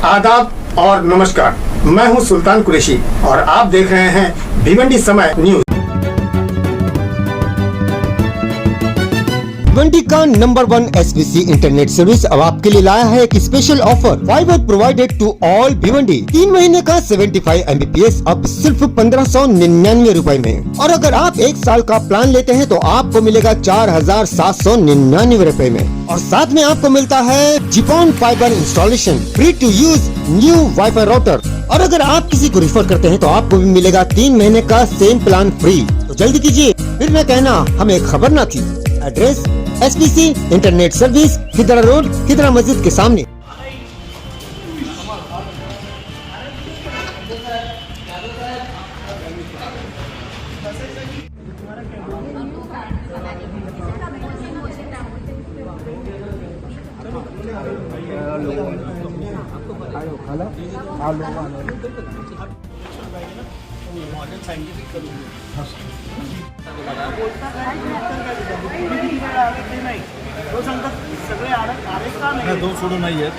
आदाब और नमस्कार, मैं हूं सुल्तान कुरैशी और आप देख रहे हैं भिवंडी समय न्यूज। भिवंडी का नंबर 1 एसबीसी इंटरनेट सर्विस अब आपके लिए लाया है एक special offer. Fibre provided to all Bhiwandi. 3 महीने का 75 MBPS अब सिर्फ 1599 रूपए में, और अगर आप 1 साल का प्लान लेते हैं तो आपको मिलेगा 4799 रूपए में, और साथ में आपको मिलता है जिपॉन fibre installation, free to use new wifi router, और अगर आप किसी को रिफर करते हैं तो आपको भी मिलेगा 3 महीने का सेम प्लान फ्री। तो जल्दी कीजिए, फिर मैं कहना हमें खबर ना थी। Address SBC internet service, Khidra road, Khidra मस्जिद के सामने। दोन सोडून नाही आहेत.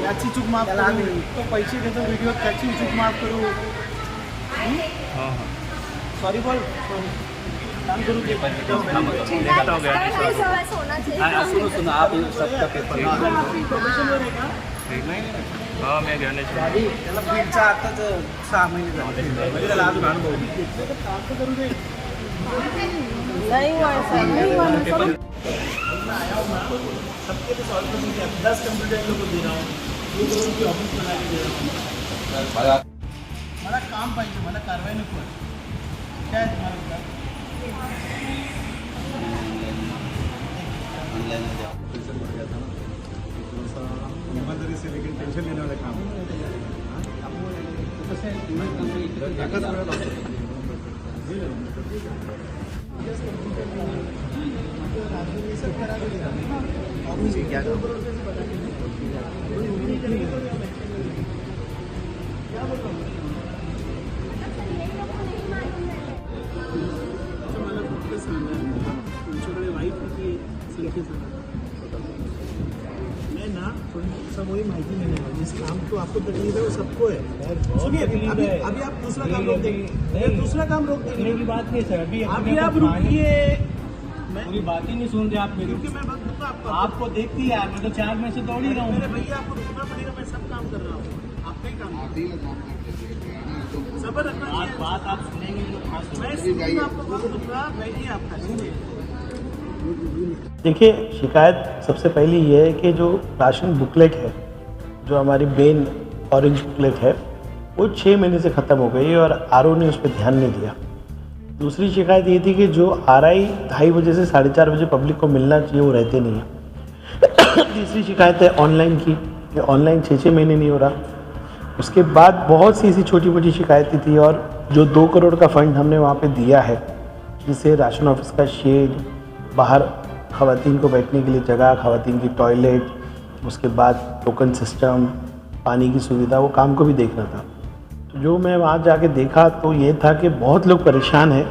याची चूक माफ करू, तो पैसे देतो व्हिडिओ त्याची चूक माफ करू. सॉरी बोल, काम करू के सुनो सुनो आप सबका पेपर हाँ मैं घेणे त्याला बीडचा आताच 6 महिने झाले म्हणजे त्याला अजून अनुभव नाही. सबके लिए सॉल्व करने के 10 कंप्यूटर इन लोगों को दे रहा हूँ, ये लोगों की ऑफिस बना के दे रहा हूँ. मला काम पाहिजे, मला कारवाई नको आहे. काय आहे तुम्हाला? ईमानदारी से लेकिन टेंशन लेने वाला काम कसं आहे, एकाच वेळेला मैं ना वही माहिती नहीं है. जिस काम को आपको तकलीफ है वो सबको है. सुनिए, अभी आप दूसरा काम रोक देंगे, दूसरा काम रोक देंगे की बात नहीं सर. अभी आप रुकिए, पूरी बात ही नहीं सुन रहे आप मेरी. क्योंकि मैं बात बताऊँ आपको देखती है, मैं तो 4 में से दौड़ ही रहा हूँ. भैया आपको रुकना पड़ेगा, मैं सब काम कर रहा हूँ, आपका ही काम. सबर रखना. बात आप सुनेंगे तो मैं सुनूंगा, आपको बात दूंगा, बैठिए आपका. सुनिए, देखिए, शिकायत सबसे पहली ये है कि जो राशन बुकलेट है, जो हमारी मेन ऑरेंज बुकलेट है, वो 6 महीने से ख़त्म हो गई और आरओ ने उस पर ध्यान नहीं दिया. दूसरी शिकायत ये थी कि जो RI 2:30 बजे से 4:30 बजे पब्लिक को मिलना चाहिए वो रहते नहीं है. तीसरी शिकायत है ऑनलाइन की, कि ऑनलाइन 6 महीने नहीं हो रहा. उसके बाद बहुत सी ऐसी छोटी मोटी शिकायतें थी, और जो 2 करोड़ का फंड हमने वहाँ पे दिया है, जिससे राशन ऑफिस का शेड, बाहर ख़वातीन को बैठने के लिए जगह, ख़वातीन की टॉयलेट, उसके बाद टोकन सिस्टम, पानी की सुविधा, वो काम को भी देखना था. तो जो मैं वहाँ जाके देखा तो ये था कि बहुत लोग परेशान हैं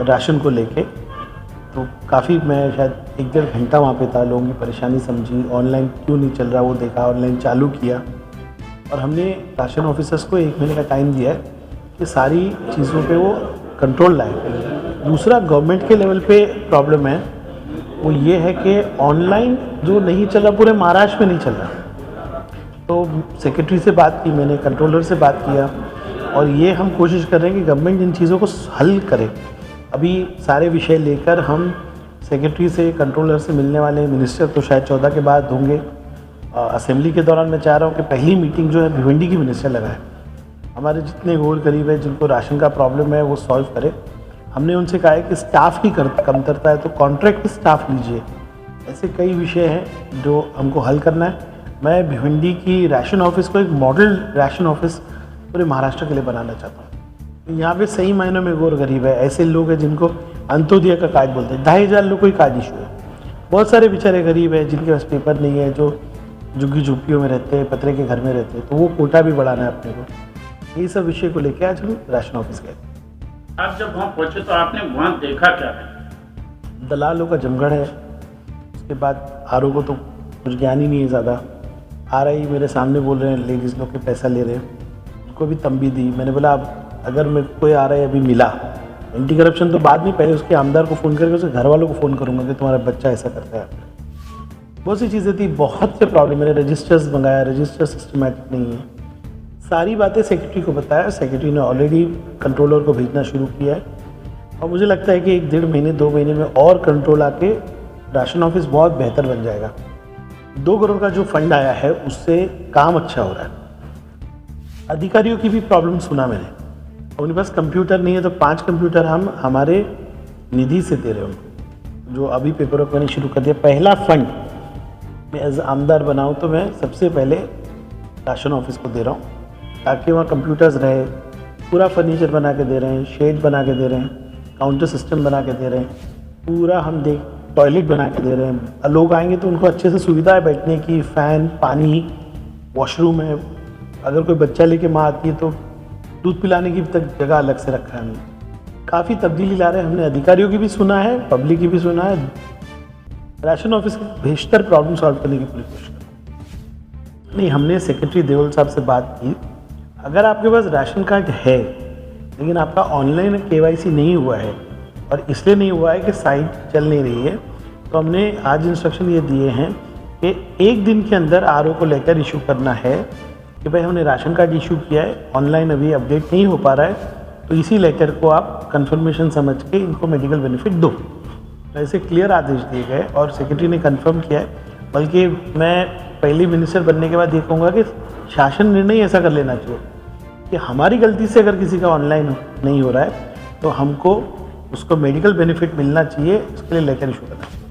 राशन को लेके. तो काफ़ी, मैं शायद 1-1.5 घंटा वहाँ पे था, लोगों की परेशानी समझी. ऑनलाइन क्यों नहीं चल रहा वो देखा, ऑनलाइन चालू किया, और हमने राशन ऑफिसर्स को 1 महीने का टाइम दिया है कि सारी चीज़ों पे वो कंट्रोल लाए. दूसरा, गवर्नमेंट के लेवल पे प्रॉब्लम है, वो ये है कि ऑनलाइन जो नहीं चल रहा, पूरे महाराष्ट्र में नहीं चल रहा. तो सेक्रेटरी से बात की मैंने, कंट्रोलर से बात किया, और ये हम कोशिश कर रहे हैं कि गवर्नमेंट इन चीज़ों को हल करे. अभी सारे विषय लेकर हम सेक्रेटरी से, कंट्रोलर से मिलने वाले. मिनिस्टर तो शायद 14 के बाद होंगे. असेंबली के दौरान मैं चाह रहा हूँ कि पहली मीटिंग जो है भिवंडी की मिनिस्टर लगाए. हमारे जितने गोल गरीब है जिनको राशन का प्रॉब्लम है वो सॉल्व करे. हमने उनसे कहा है कि स्टाफ की कमतरता है तो कॉन्ट्रैक्ट स्टाफ लीजिए. ऐसे कई विषय हैं जो हमको हल करना है. मैं भिवंडी की राशन ऑफिस को एक मॉडल राशन ऑफिस पूरे महाराष्ट्र के लिए बनाना चाहता हूँ. यहाँ पे सही मायनों में गौर गरीब है. ऐसे लोग हैं जिनको अंत्योदय का कार्ड बोलते हैं. 2,500 लोग कोई कार्ड इशू है. बहुत सारे बेचारे गरीब हैं जिनके पास पेपर नहीं है, जो झुग्गी झुग्गियों में रहते हैं, पतरे के घर में रहते हैं. तो वो कोटा भी बढ़ाना है अपने को. यही सब विषय को लेकर आज हम राशन ऑफिस गए. आप जब वहाँ पहुँचे तो आपने वहाँ देखा क्या है? दलालों का जमघट है. उसके बाद आर को तो कुछ ज्ञान ही नहीं है ज़्यादा। RI मेरे सामने बोल रहे हैं लेडीज़ लोग के पैसा ले रहे हैं, उनको भी तंबी दी। मैंने बोला अब अगर मेरे को कोई RI अभी मिला, एंटी करप्शन तो बाद में, पहले उसके आमदार को फ़ोन करके उसके घर वालों को फ़ोन करूँगा कि तुम्हारा बच्चा ऐसा करता है। बहुत सी चीज़ें थी, बहुत से प्रॉब्लम। मैंने रजिस्टर्स मंगाया, रजिस्टर सिस्टमेटिक नहीं है। सारी बातें सेक्रेटरी को बताया, सेक्रेटरी ने ऑलरेडी कंट्रोलर को भेजना शुरू किया है और मुझे लगता है कि 1-1.5 महीने 2 महीने में और कंट्रोल आके राशन ऑफिस बहुत बेहतर बन जाएगा। 2 करोड़ का जो फंड आया है उससे काम अच्छा हो रहा है। अधिकारियों की भी प्रॉब्लम सुना मैंने, उनके पास कंप्यूटर नहीं है तो 5 कंप्यूटर हम हमारे निधि से दे रहे हैं उनको, जो अभी पेपर वर्क मैंने शुरू कर दिया। पहला फंड मैं एज आमदार बनाऊँ तो मैं सबसे पहले राशन ऑफिस को दे रहा हूँ ताकि वहाँ कंप्यूटर्स रहे, पूरा फर्नीचर बना के दे रहे हैं, शेड बना के दे रहे हैं, काउंटर सिस्टम बना के दे रहे हैं, पूरा हम टॉयलेट बना के दे रहे हैं। लोग आएंगे तो उनको अच्छे से सुविधा है बैठने की, फ़ैन, पानी, वॉशरूम है। अगर कोई बच्चा लेके माँ आती है तो दूध पिलाने की तक जगह अलग से रखा है हमने। काफ़ी तब्दीली ला रहे हैं। हमने अधिकारियों की भी सुना है, पब्लिक की भी सुना है। राशन ऑफिस की बेशतर प्रॉब्लम सॉल्व करने की पूरी कोशिश करें। नहीं, हमने सेक्रेटरी देवल साहब से बात की, अगर आपके पास राशन कार्ड है लेकिन आपका ऑनलाइन KYC नहीं हुआ है और इसलिए नहीं हुआ है कि साइट चल नहीं रही है, तो हमने आज इंस्ट्रक्शन ये दिए हैं कि 1 दिन के अंदर RO को लेकर इशू करना है कि भाई हमने राशन कार्ड इशू किया है, ऑनलाइन अभी अपडेट नहीं हो पा रहा है, तो इसी लेटर को आप कंफर्मेशन समझ के इनको मेडिकल बेनिफिट दो। ऐसे क्लियर आदेश दिए गए और सेक्रेटरी ने कंफर्म किया है। बल्कि मैं पहली मिनिस्टर बनने के बाद ये कहूँगा कि शासन निर्णय ऐसा कर लेना चाहिए कि हमारी गलती से अगर किसी का ऑनलाइन नहीं हो रहा है तो हमको उसको मेडिकल बेनिफिट मिलना चाहिए, उसके लिए लेटर इशू करना चाहिए।